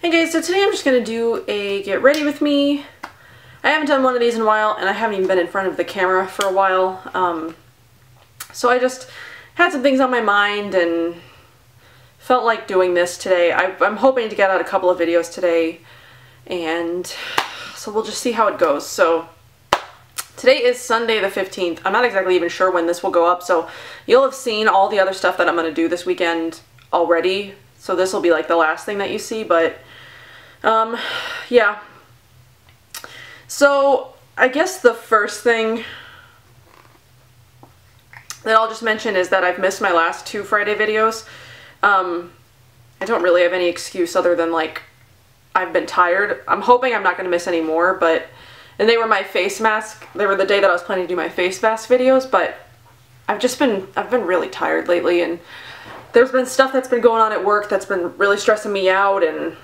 Hey guys, so today I'm just going to do a get ready with me. I haven't done one of these in a while, and I haven't even been in front of the camera for a while. So I just had some things on my mind and felt like doing this today. I'm hoping to get out a couple of videos today, and so we'll just see how it goes. So today is Sunday the 15th. I'm not exactly even sure when this will go up, so you'll have seen all the other stuff that I'm going to do this weekend already. So this will be like the last thing that you see, but yeah. So I guess the first thing that I'll just mention is that I've missed my last two Friday videos. I don't really have any excuse other than like I've been tired. I'm hoping I'm not going to miss any more, and they were my face mask. They were the day that I was planning to do my face mask videos, but I've been really tired lately, and there's been stuff that's been going on at work that's been really stressing me out, and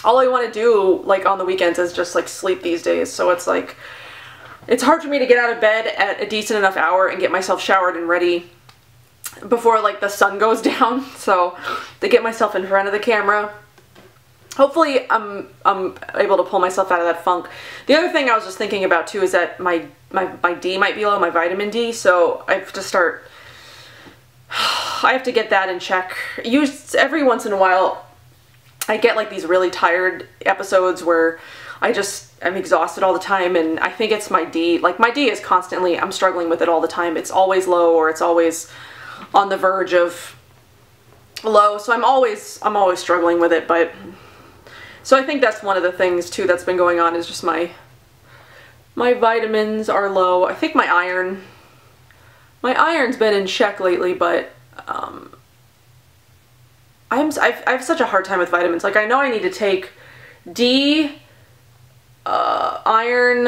all I want to do like on the weekends is just like sleep these days. So it's like, it's hard for me to get out of bed at a decent enough hour and get myself showered and ready before like the sun goes down. So to get myself in front of the camera, hopefully I'm able to pull myself out of that funk. The other thing I was just thinking about too is that my D might be low, my vitamin D, so I have to get that in check. Every once in a while I get like these really tired episodes where I'm exhausted all the time, and I think it's my D. Like my D is constantly, I'm struggling with it all the time. It's always low, or it's always on the verge of low, so I'm always struggling with it. But so I think that's one of the things too that's been going on, is just my vitamins are low. I think my iron's been in check lately, but I have such a hard time with vitamins. Like I know I need to take D, iron,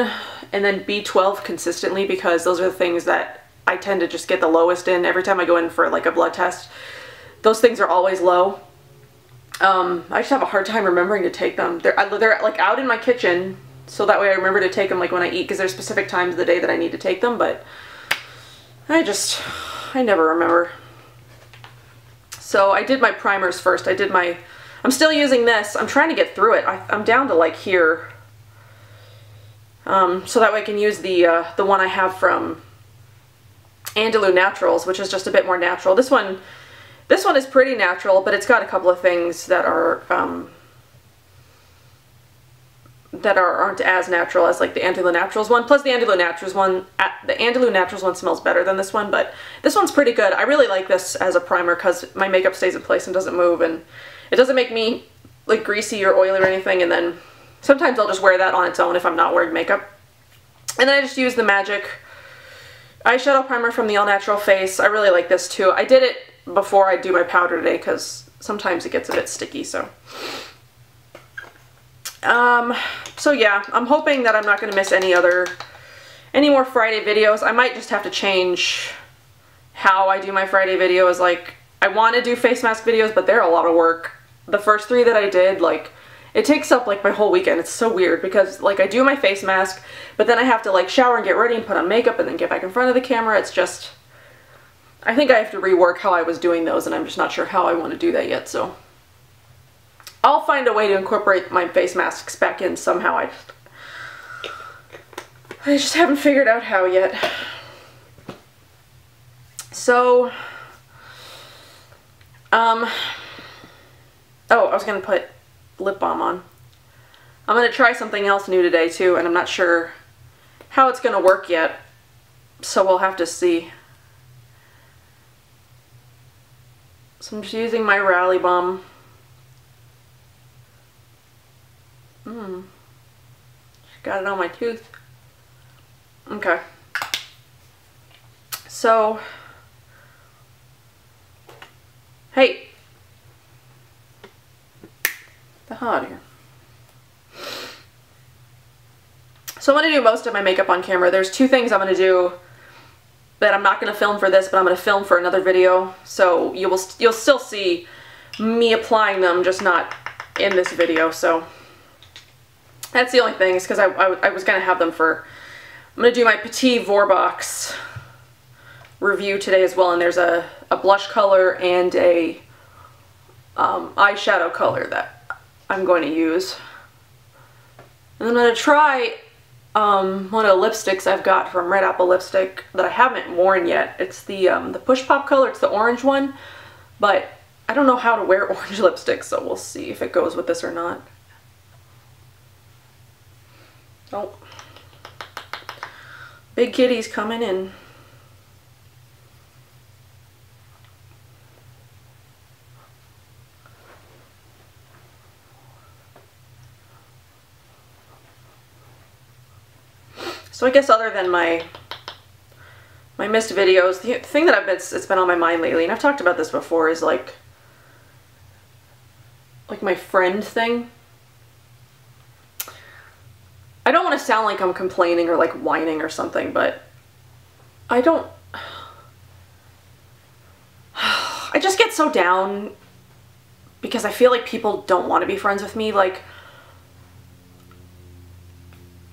and then B12 consistently, because those are the things that I tend to just get the lowest in every time I go in for like a blood test. Those things are always low. I just have a hard time remembering to take them. They're like out in my kitchen, so that way I remember to take them like when I eat, because there's specific times of the day that I need to take them, but I never remember. So I did my primers first. I'm still using this. I'm trying to get through it. I'm down to like here. So that way I can use the one I have from Andalou Naturals, which is just a bit more natural. This one is pretty natural, but it's got a couple of things that aren't as natural as like the Andalou Naturals one. Plus the Andalou Naturals one smells better than this one, but this one's pretty good. I really like this as a primer because my makeup stays in place and doesn't move, and it doesn't make me like greasy or oily or anything. And then sometimes I'll just wear that on its own if I'm not wearing makeup. And then I just use the Magic eyeshadow primer from the All Natural Face. I really like this too. I did it before I do my powder today because sometimes it gets a bit sticky, so. So yeah, I'm hoping that I'm not going to miss any more Friday videos. I might just have to change how I do my Friday videos. Like, I want to do face mask videos, but they're a lot of work. The first three that I did, like, it takes up like my whole weekend. It's so weird because like I do my face mask, but then I have to like shower and get ready and put on makeup and then get back in front of the camera. It's just, I think I have to rework how I was doing those, and I'm just not sure how I want to do that yet, so. I'll find a way to incorporate my face masks back in somehow. I just haven't figured out how yet. So, oh, I was going to put lip balm on. I'm going to try something else new today too, and I'm not sure how it's going to work yet, so we'll have to see. So I'm just using my Rally Balm. Got it on my tooth. Okay. So, hey, the hell out of here. So I'm going to do most of my makeup on camera. There's two things I'm going to do that I'm not going to film for this, but I'm going to film for another video. So you'll still see me applying them, just not in this video. So that's the only thing, is because I was going to have them for, I'm going to do my Petit Vorbox review today as well, and there's a blush color and a eyeshadow color that I'm going to use. And I'm going to try one of the lipsticks I've got from Red Apple Lipstick that I haven't worn yet. It's the Push Pop color. It's the orange one, but I don't know how to wear orange lipstick, so we'll see if it goes with this or not. Oh, big kitty's coming in. So I guess other than my missed videos, the thing that it's been on my mind lately, and I've talked about this before, is like my friend thing. I don't want to sound like I'm complaining or like whining or something, but I just get so down because I feel like people don't want to be friends with me. Like,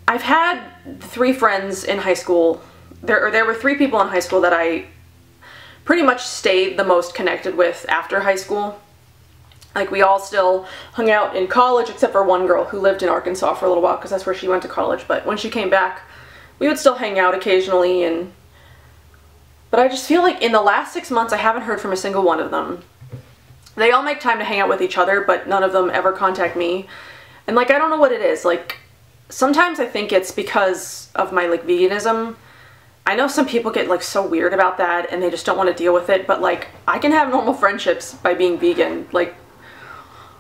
I've had 3 friends in high school. There were 3 people in high school that I pretty much stayed the most connected with after high school. Like, we all still hung out in college, except for one girl who lived in Arkansas for a little while because that's where she went to college. But when she came back, we would still hang out occasionally. But I just feel like in the last 6 months, I haven't heard from a single one of them. They all make time to hang out with each other, but none of them ever contact me. And like, I don't know what it is. Like, sometimes I think it's because of my like veganism. I know some people get like so weird about that and they just don't want to deal with it, but like, I can have normal friendships by being vegan. Like,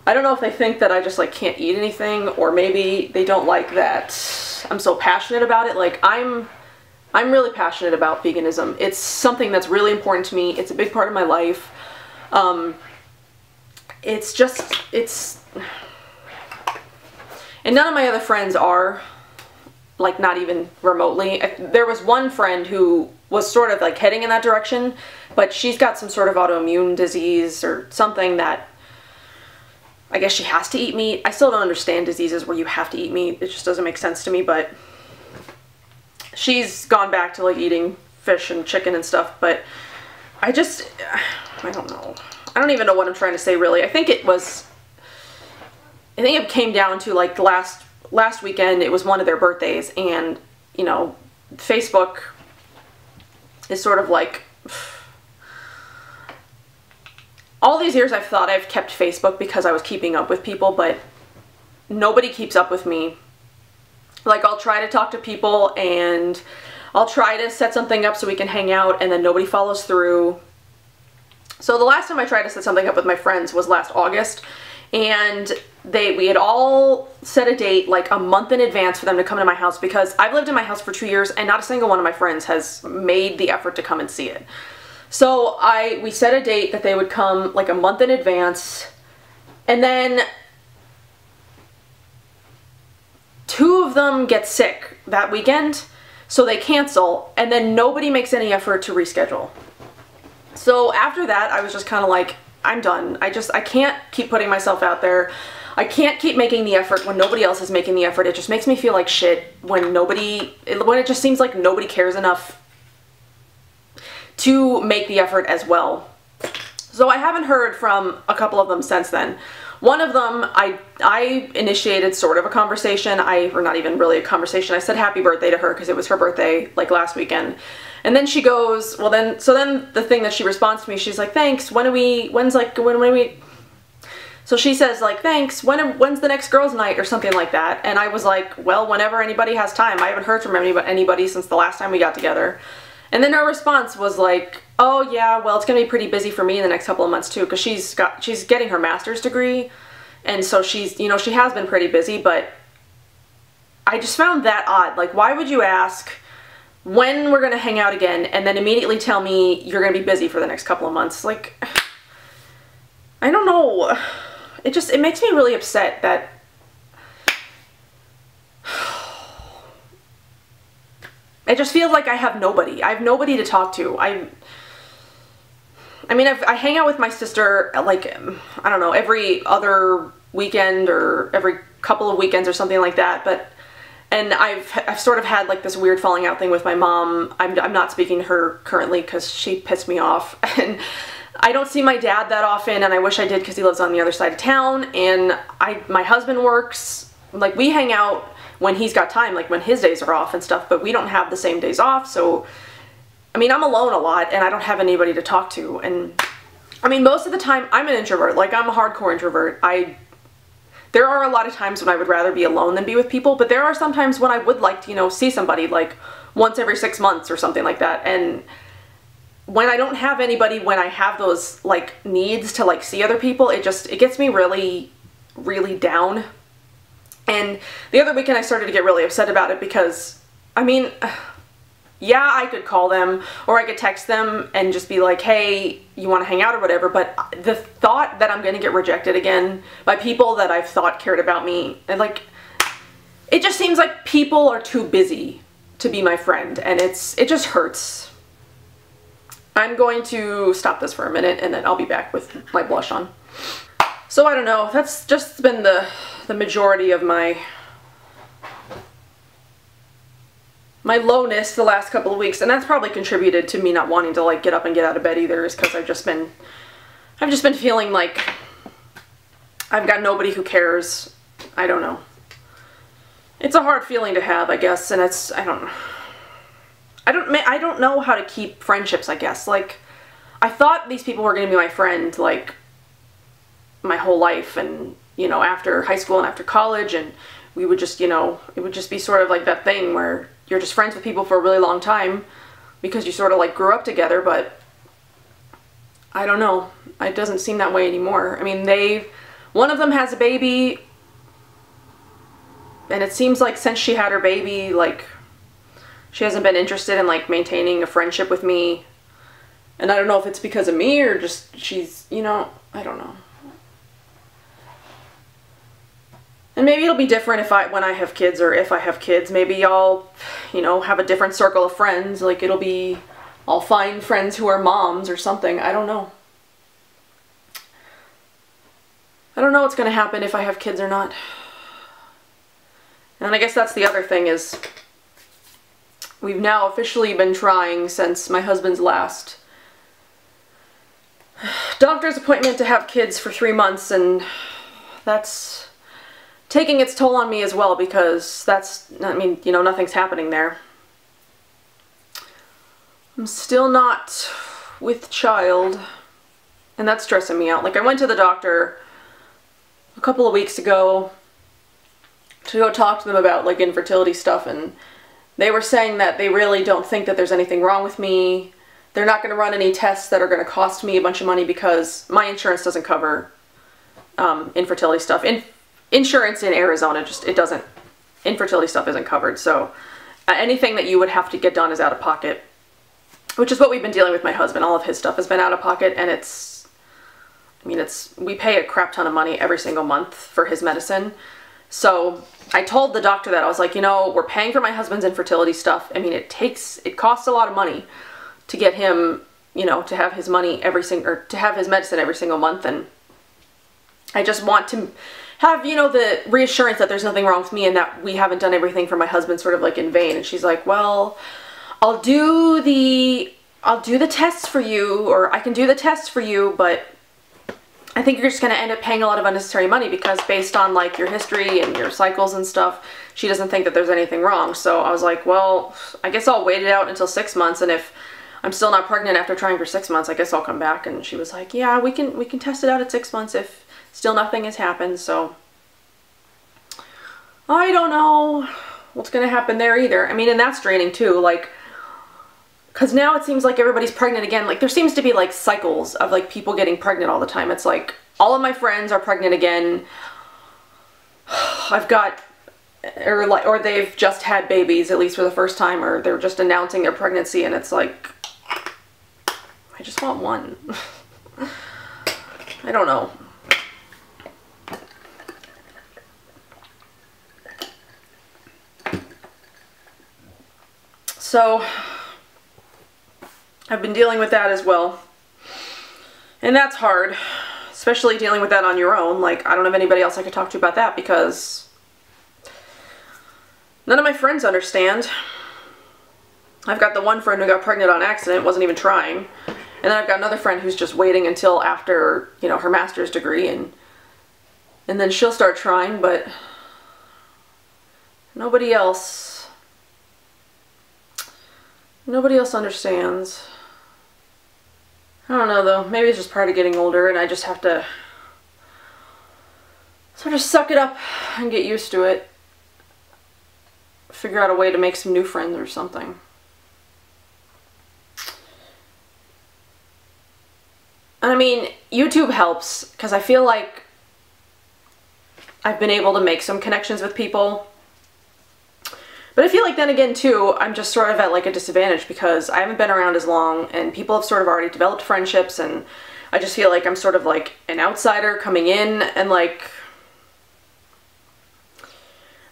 I don't know if they think that I just like can't eat anything, or maybe they don't like that I'm so passionate about it. Like, I'm really passionate about veganism. It's something that's really important to me. It's a big part of my life. And none of my other friends are, like, not even remotely. There was one friend who was sort of like heading in that direction, but she's got some sort of autoimmune disease or something that I guess she has to eat meat. I still don't understand diseases where you have to eat meat. It just doesn't make sense to me, but she's gone back to like eating fish and chicken and stuff. But I don't know. I don't even know what I'm trying to say, really. I think it came down to like last weekend. It was one of their birthdays, and you know, Facebook is sort of like, all these years I've thought I've kept Facebook because I was keeping up with people, but nobody keeps up with me. Like, I'll try to talk to people and I'll try to set something up so we can hang out, and then nobody follows through. So the last time I tried to set something up with my friends was last August, and we had all set a date like a month in advance for them to come to my house, because I've lived in my house for 2 years and not a single one of my friends has made the effort to come and see it. So we set a date that they would come like a month in advance, and then 2 of them get sick that weekend, so they cancel, and then nobody makes any effort to reschedule. So after that, I was just kind of like, I'm done. I can't keep putting myself out there. I can't keep making the effort when nobody else is making the effort. It just makes me feel like shit when it just seems like nobody cares enough to make the effort as well. So I haven't heard from a couple of them since then. One of them, I initiated sort of a conversation, or not even really a conversation. I said happy birthday to her because it was her birthday like last weekend. And then she goes, well then, so then the thing that she responds to me, she's like, thanks, when we, so she says like, thanks, when's the next girls' night or something like that. And I was like, well, whenever anybody has time. I haven't heard from anybody since the last time we got together. And then her response was like, oh yeah, well, it's gonna be pretty busy for me in the next couple of months too, because she's getting her master's degree, and so she's, you know, she has been pretty busy. But I just found that odd. Like, why would you ask when we're gonna hang out again and then immediately tell me you're gonna be busy for the next couple of months? Like, I don't know. It makes me really upset that it just feels like I have nobody. I have nobody to talk to. I mean, I hang out with my sister like, I don't know, every other weekend or every couple of weekends or something like that. And I've sort of had like this weird falling out thing with my mom. I'm not speaking to her currently because she pissed me off. And I don't see my dad that often, and I wish I did because he lives on the other side of town, and my husband works, like we hang out when he's got time, like when his days are off and stuff, but we don't have the same days off, so I mean, I'm alone a lot and I don't have anybody to talk to. And I mean, most of the time I'm an introvert. Like, I'm a hardcore introvert. There are a lot of times when I would rather be alone than be with people, but there are some times when I would like to, you know, see somebody like once every 6 months or something like that. And when I don't have anybody, when I have those like needs to like see other people, it gets me really, really down. And the other weekend I started to get really upset about it because, I mean, yeah, I could call them or I could text them and just be like, hey, you want to hang out or whatever, but the thought that I'm going to get rejected again by people that I've thought cared about me, and like, it just seems like people are too busy to be my friend, and it just hurts. I'm going to stop this for a minute and then I'll be back with my blush on. So I don't know, that's just been the majority of my lowness the last couple of weeks, and that's probably contributed to me not wanting to like get up and get out of bed either, is because I've just been feeling like I've got nobody who cares. I don't know. It's a hard feeling to have, I guess, and I don't know how to keep friendships, I guess. Like, I thought these people were going to be my friend like my whole life, and you know, after high school and after college, and we would just, you know, it would just be sort of like that thing where you're just friends with people for a really long time because you sort of like grew up together, but I don't know. It doesn't seem that way anymore. I mean, one of them has a baby, and it seems like since she had her baby, like, she hasn't been interested in like maintaining a friendship with me. And I don't know if it's because of me or just she's, you know, I don't know. And maybe it'll be different when I have kids, or if I have kids. Maybe I'll, you know, have a different circle of friends. Like, I'll find friends who are moms or something. I don't know. I don't know what's going to happen if I have kids or not. And I guess that's the other thing, is we've now officially been trying since my husband's last doctor's appointment to have kids for 3 months, and that's taking its toll on me as well, because I mean, you know, nothing's happening there. I'm still not with child, and that's stressing me out. Like, I went to the doctor a couple of weeks ago to go talk to them about like infertility stuff, and they were saying that they really don't think that there's anything wrong with me. They're not going to run any tests that are going to cost me a bunch of money because my insurance doesn't cover infertility stuff. Insurance in Arizona, it doesn't, infertility stuff isn't covered, so anything that you would have to get done is out of pocket, which is what we've been dealing with my husband. All of his stuff has been out of pocket, and we pay a crap ton of money every single month for his medicine. So I told the doctor that, I was like, you know, we're paying for my husband's infertility stuff. I mean, it costs a lot of money to get him, you know, to have his to have his medicine every single month, and I just want to have, you know, the reassurance that there's nothing wrong with me and that we haven't done everything for my husband sort of like in vain. And she's like, well, I'll do the tests for you, or I can do the tests for you, but I think you're just going to end up paying a lot of unnecessary money, because based on like your history and your cycles and stuff, she doesn't think that there's anything wrong. So I was like, well, I guess I'll wait it out until 6 months, and if I'm still not pregnant after trying for 6 months, I guess I'll come back. And she was like, yeah, we can test it out at 6 months if still nothing has happened. So I don't know what's going to happen there either. I mean, and that's draining too, like, because now it seems like everybody's pregnant again. Like, there seems to be like cycles of like people getting pregnant all the time. It's like all of my friends are pregnant again. I've got, or they've just had babies, at least for the first time, or they're just announcing their pregnancy, and it's like, I just want one. I don't know. So I've been dealing with that as well, and that's hard, especially dealing with that on your own. Like, I don't have anybody else I could talk to about that, because none of my friends understand. I've got the one friend who got pregnant on accident, wasn't even trying, And then I've got another friend who's just waiting until after, you know, her master's degree, and then she'll start trying, but nobody else understands. I don't know though, maybe it's just part of getting older and I just have to sort of suck it up and get used to it. Figure out a way to make some new friends or something. And I mean, YouTube helps because I feel like I've been able to make some connections with people. But I feel like then again too, I'm just sort of at like a disadvantage because I haven't been around as long and people have sort of already developed friendships, and I just feel like I'm sort of like an outsider coming in, and like,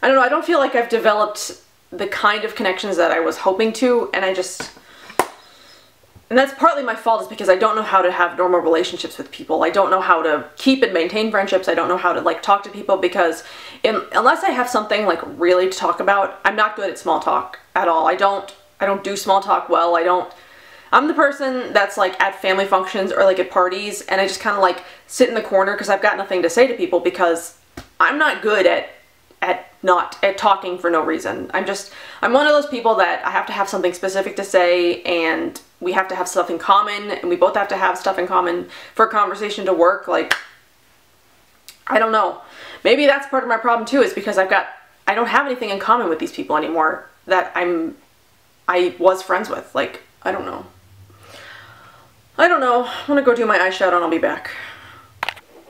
I don't know, I don't feel like I've developed the kind of connections that I was hoping to, and and that's partly my fault, is because I don't know how to have normal relationships with people. I don't know how to keep and maintain friendships. I don't know how to like talk to people, because unless I have something like really to talk about, I'm not good at small talk at all. I don't do small talk well. I'm the person that's like at family functions or like at parties, and I just kind of like sit in the corner because I've got nothing to say to people, because I'm not good at talking for no reason. I'm one of those people that I have to have something specific to say, and we have to have stuff in common, and we both have to have stuff in common for a conversation to work. Like, I don't know. Maybe that's part of my problem too, is because I don't have anything in common with these people anymore that I was friends with. Like, I don't know. I'm gonna go do my eyeshadow and I'll be back.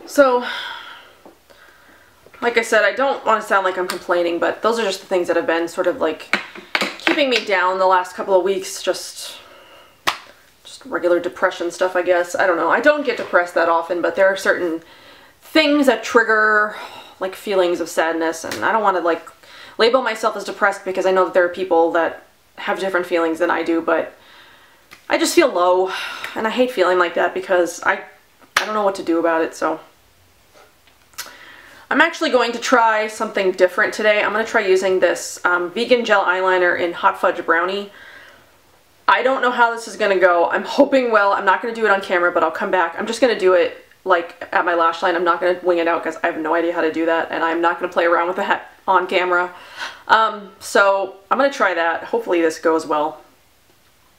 So, like I said, I don't want to sound like I'm complaining, but those are just the things that have been sort of like keeping me down the last couple of weeks. Just regular depression stuff, I guess. I don't know. I don't get depressed that often, but there are certain things that trigger like feelings of sadness, and I don't want to like label myself as depressed because I know that there are people that have different feelings than I do, but I just feel low, and I hate feeling like that because I don't know what to do about it. So I'm actually going to try something different today. I'm going to try using this vegan gel eyeliner in Hot Fudge Brownie. I don't know how this is going to go. I'm hoping well. I'm not going to do it on camera, but I'll come back. I'm just going to do it like at my lash line. I'm not going to wing it out because I have no idea how to do that, and I'm not going to play around with that on camera. So I'm going to try that. Hopefully this goes well,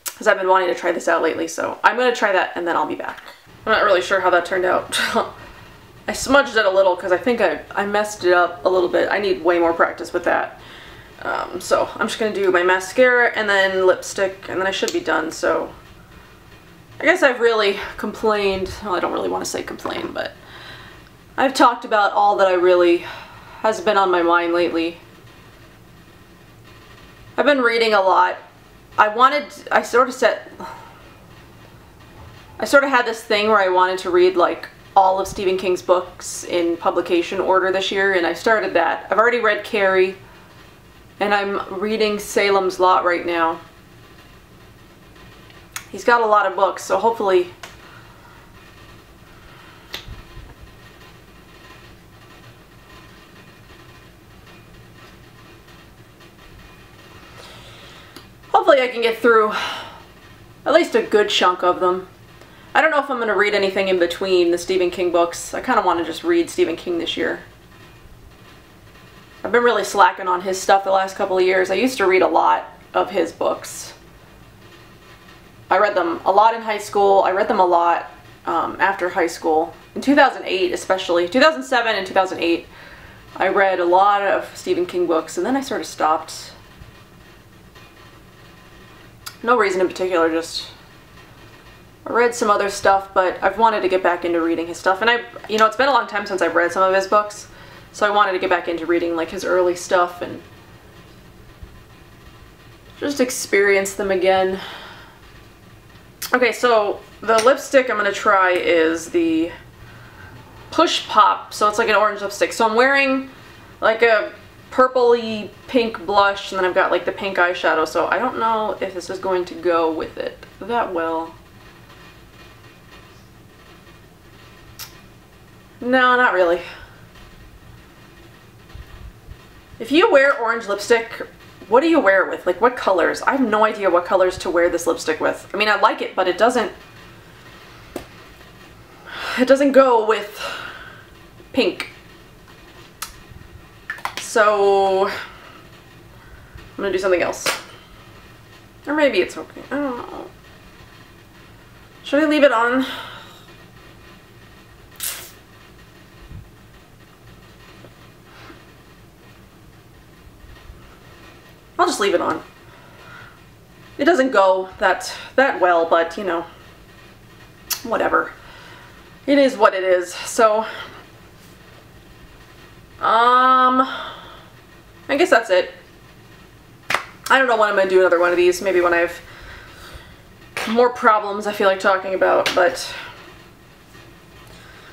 because I've been wanting to try this out lately. So I'm going to try that and then I'll be back. I'm not really sure how that turned out. I smudged it a little because I think I messed it up a little bit. I need way more practice with that. So I'm just going to do my mascara and then lipstick, and then I should be done. So I guess I've really complained. Well, I don't really want to say complain, but I've talked about all that I really has been on my mind lately. I've been reading a lot. I sort of had this thing where I wanted to read like all of Stephen King's books in publication order this year, and I started that. I've already read Carrie, and I'm reading Salem's Lot right now. He's got a lot of books, so hopefully I can get through at least a good chunk of them. I don't know if I'm going to read anything in between the Stephen King books. I kind of want to just read Stephen King this year. I've been really slacking on his stuff the last couple of years. I used to read a lot of his books. I read them a lot in high school. I read them a lot after high school. In 2008 especially, 2007 and 2008, I read a lot of Stephen King books, and then I sort of stopped. No reason in particular, just I read some other stuff, but I've wanted to get back into reading his stuff. And it's been a long time since I've read some of his books, so I wanted to get back into reading like his early stuff and just experience them again. Okay, so the lipstick I'm going to try is the Push Pop, so it's like an orange lipstick. So I'm wearing like a purpley pink blush, and then I've got like the pink eyeshadow, so I don't know if this is going to go with it that well. No, not really. If you wear orange lipstick, what do you wear it with? Like, what colors? I have no idea what colors to wear this lipstick with. I mean, I like it, but it doesn't it doesn't go with pink. So I'm gonna do something else. Or maybe it's okay. I don't know. Should I leave it on? I'll just leave it on. It doesn't go that well, but you know, whatever. It is what it is. So, I guess that's it. I don't know when I'm gonna do another one of these. Maybe when I have more problems I feel like talking about, but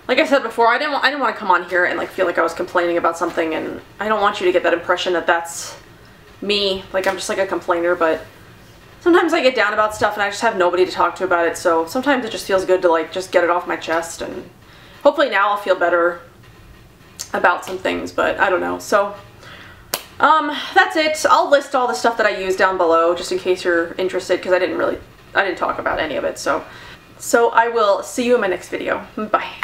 like I said before, I didn't want to come on here and like feel like I was complaining about something, and I don't want you to get that impression that that's me, like I'm just like a complainer. But sometimes I get down about stuff and I just have nobody to talk to about it, so sometimes it just feels good to like just get it off my chest, and hopefully now I'll feel better about some things, but I don't know. So that's it. I'll list all the stuff that I use down below just in case you're interested, because I didn't talk about any of it. So I will see you in my next video. Bye.